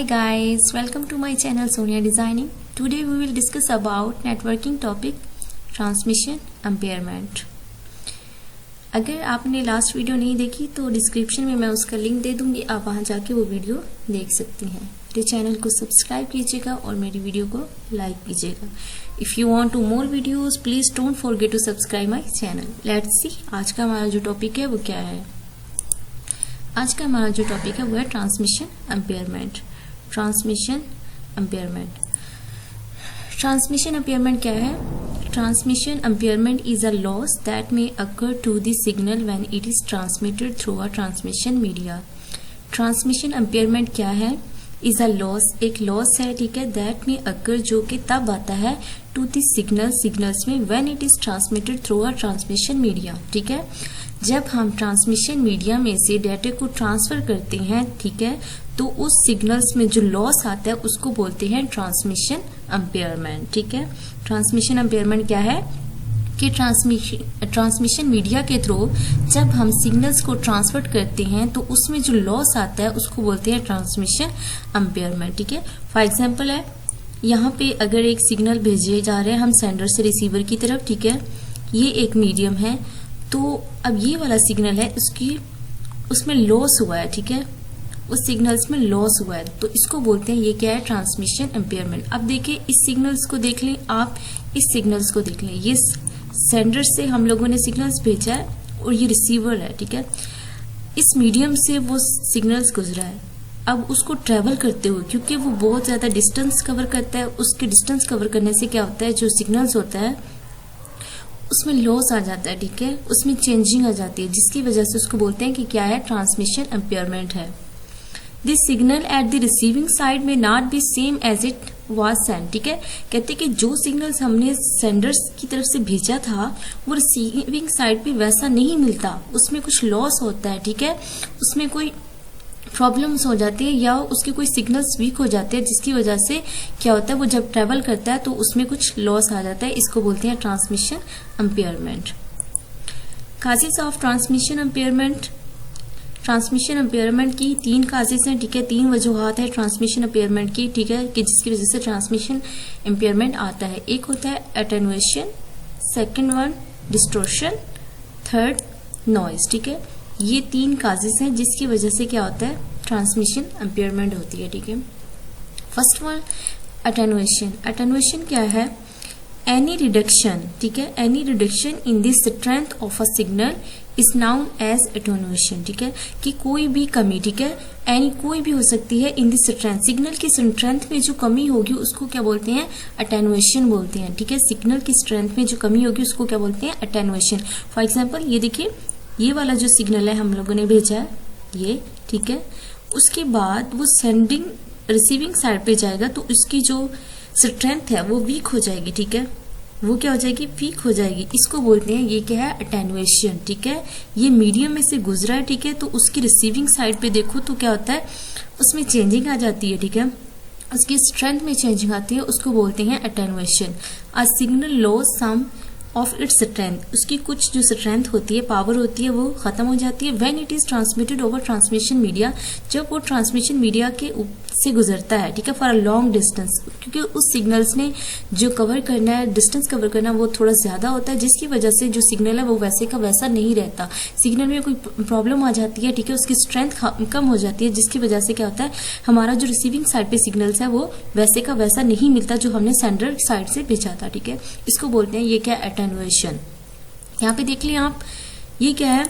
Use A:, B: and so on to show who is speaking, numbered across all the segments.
A: Hi guys, welcome to my channel Sonia Designing. Today we will discuss about networking topic transmission impairment. अगर आपने last video नहीं देखी तो description में मैं उसका लिंक दे दूंगी, आप वहां जाके वो वीडियो देख सकती हैं। मेरे चैनल को सब्सक्राइब कीजिएगा और मेरी वीडियो को लाइक कीजिएगा। If you want to more videos please don't forget to subscribe my channel. Let's see आज का हमारा जो टॉपिक है वो क्या है। आज का हमारा जो टॉपिक है वो है ट्रांसमिशन एम्पेयरमेंट। ट्रांसमिशन एम्पेयरमेंट क्या है? Transmission impairment is a loss that may occur to the signal when it is transmitted through a transmission media. Transmission impairment क्या है? इज अ लॉस, एक लॉस है, ठीक है, दैट में अकर जो कि तब आता है टू द सिग्नल्स में when it is transmitted through a transmission media, ठीक है, जब हम ट्रांसमिशन मीडिया में से डाटा को ट्रांसफर करते हैं, ठीक है, तो उस सिग्नल्स में जो लॉस आता है उसको बोलते हैं ट्रांसमिशन एम्पेयरमेंट, ठीक है। ट्रांसमिशन एम्पेयरमेंट क्या है कि ट्रांसमिशन मीडिया के थ्रू जब हम सिग्नल्स को ट्रांसफर करते हैं तो उसमें जो लॉस आता है उसको बोलते हैं ट्रांसमिशन एम्पेयरमेंट, ठीक है। फॉर एग्जांपल है, यहाँ पे अगर एक सिग्नल भेजे जा रहे हैं हम सेंडर से रिसीवर की तरफ, ठीक है, ये एक मीडियम है, तो अब ये वाला सिग्नल है उसमें लॉस हुआ है, ठीक है, उस सिग्नल्स में लॉस हुआ है, तो इसको बोलते हैं, ये क्या है, ट्रांसमिशन एम्पेयरमेंट। अब देखिए इस सिग्नल्स को देख लें, आप इस सिग्नल्स को देख लें, ये सेंडर से हम लोगों ने सिग्नल्स भेजा है और ये रिसीवर है, ठीक है, इस मीडियम से वो सिग्नल्स गुजरा है। अब उसको ट्रेवल करते हुए, क्योंकि वो बहुत ज्यादा डिस्टेंस कवर करता है, उसके डिस्टेंस कवर करने से क्या होता है, जो सिग्नल्स होता है उसमें लॉस आ जाता है, ठीक है, उसमें चेंजिंग आ जाती है, जिसकी वजह से उसको बोलते हैं कि क्या है, ट्रांसमिशन एम्पेयरमेंट है। This signal at the receiving side may not be same as it was send, ठीक है, कहते कि जो सिग्नल्स हमने सेंडर्स की तरफ से भेजा था वो रिसीविंग साइड पे वैसा नहीं मिलता, उसमें कुछ लॉस होता है, ठीक है, उसमें कोई प्रॉब्लम्स हो जाती है या उसके कोई सिग्नल्स वीक हो जाते हैं, जिसकी वजह से क्या होता है, वो जब ट्रेवल करता है तो उसमें कुछ लॉस आ जाता है, इसको बोलते हैं transmission impairment. Causes of transmission impairment. Transmission impairment की तीन काजेस हैं, ठीक है, तीन वजूहात है ट्रांसमिशन एम्पेयरमेंट की, ठीक है, कि जिसकी वजह से ट्रांसमिशन एम्पेयरमेंट आता है। एक होता है attenuation, second one distortion, third noise, ठीक है, ये तीन काजेस हैं जिसकी वजह से क्या होता है, ट्रांसमिशन एम्पेयरमेंट होती है, ठीक है। First one attenuation. अटेनुएशन क्या है? एनी रिडक्शन, ठीक है, any reduction in the strength of a signal is known as attenuation, ठीक है, कि कोई भी कमी, ठीक है, एनी कोई भी हो सकती है इन द स्ट्रेंथ, सिग्नल की स्ट्रेंथ में जो कमी होगी उसको क्या बोलते हैं, अटेनुएशन बोलते हैं, ठीक है, सिग्नल की स्ट्रेंथ में जो कमी होगी उसको क्या बोलते हैं, अटेनुएशन। फॉर एग्जाम्पल ये देखिए, ये वाला जो सिग्नल है हम लोगों ने भेजा है ये, ठीक है, उसके बाद वो सेंडिंग रिसीविंग साइड पे जाएगा तो उसकी जो स्ट्रेंथ है वो वीक हो जाएगी, ठीक है, वो क्या हो जाएगी, वीक हो जाएगी, इसको बोलते हैं, ये क्या है, अटेनुएशन, ठीक है। ये मीडियम में से गुजरा है, ठीक है, तो उसकी रिसीविंग साइड पे देखो तो क्या होता है, उसमें चेंजिंग आ जाती है, ठीक है, उसकी स्ट्रेंथ में चेंजिंग आती है, उसको बोलते हैं attenuation. A signal loss some of its strength, उसकी कुछ जो स्ट्रेंथ होती है, पावर होती है, वो खत्म हो जाती है when it is transmitted over transmission media, जब वो ट्रांसमिशन मीडिया के से गुजरता है, ठीक है, फॉर अ लॉन्ग डिस्टेंस, क्योंकि उस सिग्नल्स ने जो कवर करना है, डिस्टेंस कवर करना वो थोड़ा ज्यादा होता है, जिसकी वजह से जो सिग्नल है वो वैसे का वैसा नहीं रहता, सिग्नल में कोई प्रॉब्लम आ जाती है, ठीक है, उसकी स्ट्रेंथ कम हो जाती है, जिसकी वजह से क्या होता है, हमारा जो रिसीविंग साइड पे सिग्नल्स है वो वैसे का वैसा नहीं मिलता जो हमने सेंडर साइड से भेजा था, ठीक है, इसको बोलते हैं, ये क्या अटेनुएशन। यहाँ पे देख लिया आप, ये क्या है,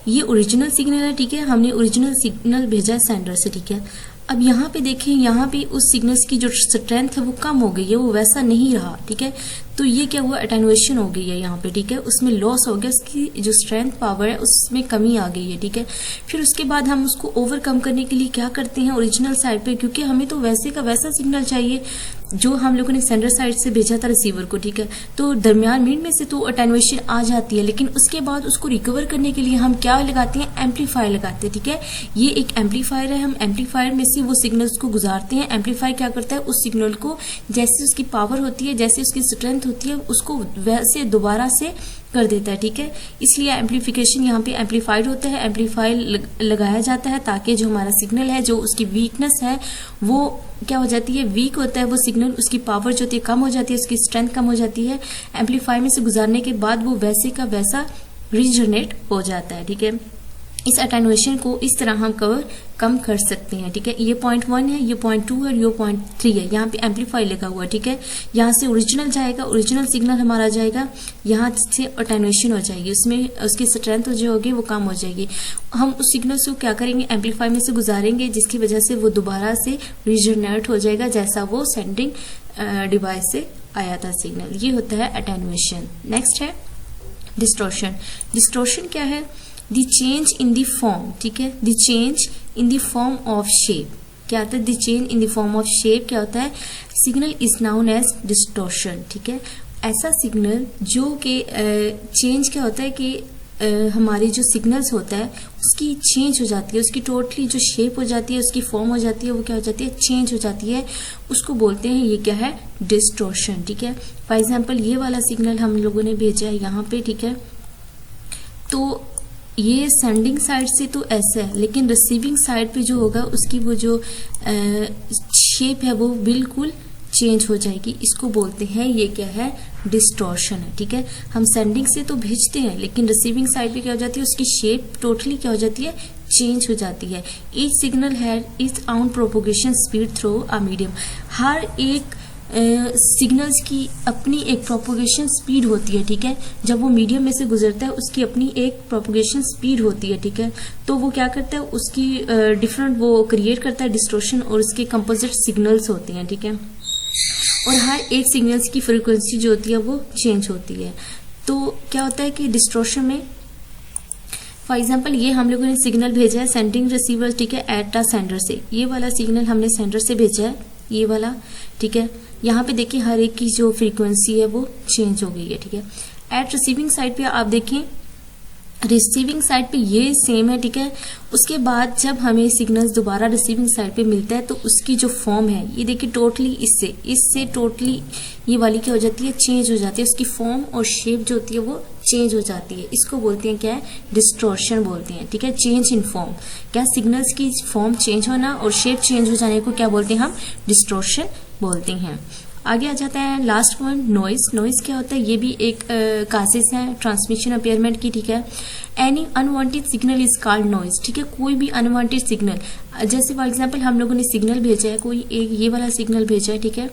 A: ये ओरिजिनल सिग्नल है, ठीक है, हमने ओरिजिनल सिग्नल भेजा है सेंडर से, ठीक है। अब यहाँ पे देखें, यहाँ पे उस सिग्नल्स की जो स्ट्रेंथ है वो कम हो गई है, वो वैसा नहीं रहा, ठीक है, तो ये क्या हुआ, अटेनुएशन हो गई है यहाँ पे, ठीक है, उसमें लॉस हो गया, उसकी जो स्ट्रेंथ पावर है उसमें कमी आ गई है, ठीक है। फिर उसके बाद हम उसको ओवरकम करने के लिए क्या करते हैं, ओरिजिनल साइड पे, क्योंकि हमें तो वैसे का वैसा सिग्नल चाहिए जो हम लोगों ने सेंडर साइड से भेजा था रिसीवर को, ठीक है, तो दरमियान मिड में से तो अटेनुएशन आ जाती है, लेकिन उसके बाद उसको रिकवर करने के लिए हम क्या लगाते हैं, एम्पलीफायर लगाते हैं, ठीक है, ये एक एम्पलीफायर है, हम एम्पलीफायर में से वो सिग्नल्स को गुजारते हैं। एम्पलीफायर क्या करता है, उस सिग्नल को जैसे उसकी पावर होती है, जैसे उसकी स्ट्रेंथ होती है, उसको वैसे दोबारा से कर देता है, ठीक है। इसलिए एम्पलीफिकेशन यहाँ पे एम्पलीफाइड होता है, एम्पलीफाई लगाया जाता है ताकि जो हमारा सिग्नल है, जो उसकी वीकनेस है वो क्या हो जाती है, वीक होता है वो सिग्नल, उसकी पावर जो होती है कम हो जाती है, उसकी स्ट्रेंथ कम हो जाती है। एम्पलीफाई में से गुजारने के बाद वो वैसे का वैसा रीजनरेट हो जाता है, ठीक है। इस अटेनुएशन को इस तरह हम कम कर सकते हैं, ठीक है। ये पॉइंट 1 है, ये पॉइंट 2 है और ये पॉइंट 3 है। यहाँ पे एम्पलीफाई लगा हुआ है, ठीक है। यहाँ से ओरिजिनल जाएगा, ओरिजिनल सिग्नल हमारा जाएगा, यहाँ से अटेनुएशन हो जाएगी, उसमें उसकी स्ट्रेंथ जो होगी वो कम हो जाएगी। हम उस सिग्नल को क्या करेंगे, एम्पलीफाई में से गुजारेंगे, जिसकी वजह से वो दोबारा से रीजनरेट हो जाएगा जैसा वो सेंडिंग डिवाइस से आया था सिग्नल। ये होता है अटेनुएशन। नेक्स्ट है डिस्टॉर्शन। डिस्टॉर्शन क्या है, the change in the form, ठीक है, the change in the form of shape. क्या होता है the change in the form of shape, क्या होता है, signal is known as distortion, ठीक है। ऐसा सिग्नल जो कि चेंज क्या होता है कि हमारी जो सिग्नल्स होता है उसकी चेंज हो जाती है, उसकी टोटली जो शेप हो जाती है, उसकी फॉर्म हो जाती है, वो क्या हो जाती है, चेंज हो जाती है, उसको बोलते हैं, ये क्या है, डिस्टॉर्शन, ठीक है। फॉर एग्जांपल ये वाला सिग्नल हम लोगों ने भेजा है यहाँ पे, ठीक है, तो ये सेंडिंग साइड से तो ऐसा है, लेकिन रिसीविंग साइड पे जो होगा उसकी वो जो शेप है वो बिल्कुल चेंज हो जाएगी। इसको बोलते हैं, ये क्या है, डिस्टॉर्शन है, ठीक है। हम सेंडिंग से तो भेजते हैं लेकिन रिसीविंग साइड पे क्या हो जाती है, उसकी शेप टोटली क्या हो जाती है, चेंज हो जाती है। Each signal has its own propagation speed through a medium. हर एक सिग्नल्स की अपनी एक प्रोपोगेशन स्पीड होती है, ठीक है। जब वो मीडियम में से गुजरता है उसकी अपनी एक प्रोपोगेशन स्पीड होती है, ठीक है। तो वो क्या करता है, उसकी डिफरेंट वो क्रिएट करता है डिस्टॉर्शन, और उसके कंपोजिट सिग्नल्स होते हैं, ठीक है। और हर एक सिग्नल्स की फ्रीक्वेंसी जो होती है वो चेंज होती है। तो क्या होता है कि डिस्टॉर्शन में फॉर एग्जाम्पल ये हम लोगों ने सिग्नल भेजा है सेंडिंग रिसीवर, ठीक है, एट अ सेंडर से। ये वाला सिग्नल हमने सेंडर से भेजा है, ये वाला, ठीक है। यहाँ पे देखिए हर एक की जो फ्रीक्वेंसी है वो चेंज हो गई है, ठीक है। एट रिसीविंग साइड पे आप देखें, रिसीविंग साइड पे ये सेम है, ठीक है। उसके बाद जब हमें सिग्नल्स दोबारा रिसीविंग साइड पे मिलता है तो उसकी जो फॉर्म है, ये देखिए टोटली इससे टोटली ये वाली क्या हो जाती है, चेंज हो जाती है, उसकी फॉर्म और शेप जो होती है वो चेंज हो जाती है। इसको बोलते हैं क्या है, डिस्टॉर्शन बोलते हैं, ठीक है। चेंज इन फॉर्म, क्या सिग्नल्स की फॉर्म चेंज होना और शेप चेंज हो जाने को क्या बोलते हैं हम, डिस्टॉर्शन बोलते हैं। आगे आ जाता है लास्ट पॉइंट, नॉइज। नॉइज क्या होता है, ये भी एक कासेस है ट्रांसमिशन अपेयरमेंट की, ठीक है। Any unwanted signal is called noise, ठीक है। कोई भी अनवांटेड सिग्नल, जैसे फॉर एग्जांपल हम लोगों ने सिग्नल भेजा है, कोई एक ये वाला सिग्नल भेजा है, ठीक है,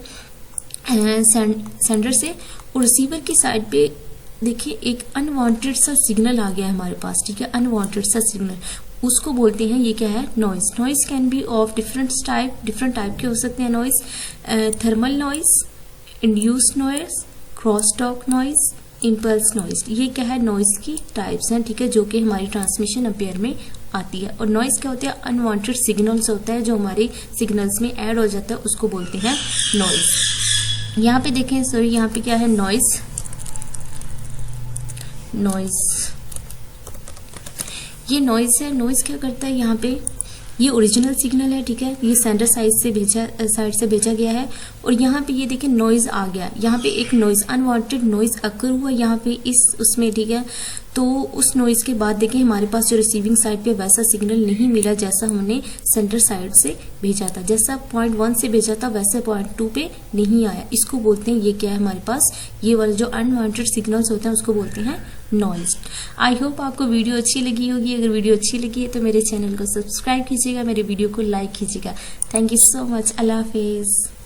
A: सेंडर से, और रिसीवर की साइड पे देखिए एक अनवांटेड सा सिग्नल आ गया है हमारे पास, ठीक है, अनवांटेड सा सिग्नल, उसको बोलते हैं, ये क्या है, noise. Noise can be of different type के हो सकते हैं noise, thermal noise, induced noise, cross talk noise, impulse noise. ये क्या है, नॉइज की टाइप्स हैं, ठीक है, जो कि हमारी ट्रांसमिशन अपेयर में आती है। और नॉइज क्या होता है, अनवांटेड सिग्नल्स होता है जो हमारे सिग्नल्स में ऐड हो जाता है, उसको बोलते हैं नॉइज। यहाँ पे देखें, सॉरी यहाँ पे क्या है, नॉइज। ये नॉइज है। नॉइज क्या करता है, यहाँ पे ये ओरिजिनल सिग्नल है, ठीक है, ये सेंडर साइड से भेजा गया है, और यहाँ पे ये देखिए नॉइज आ गया, यहाँ पे एक नॉइज, अनवांटेड नॉइज अकर हुआ यहाँ पे उसमें, ठीक है। तो उस नॉइज के बाद देखिए हमारे पास जो रिसीविंग साइड पे वैसा सिग्नल नहीं मिला जैसा हमने सेंटर साइड से भेजा था, जैसा पॉइंट 1 से भेजा था वैसे पॉइंट 2 पे नहीं आया। इसको बोलते हैं, ये क्या है हमारे पास, ये वाले जो अनवांटेड सिग्नल्स होते हैं उसको बोलते हैं नॉइज। आई होप आपको वीडियो अच्छी लगी होगी। अगर वीडियो अच्छी लगी है तो मेरे चैनल को सब्सक्राइब कीजिएगा, मेरे वीडियो को लाइक कीजिएगा। Thank you so much. अल्लाह हाफिज़।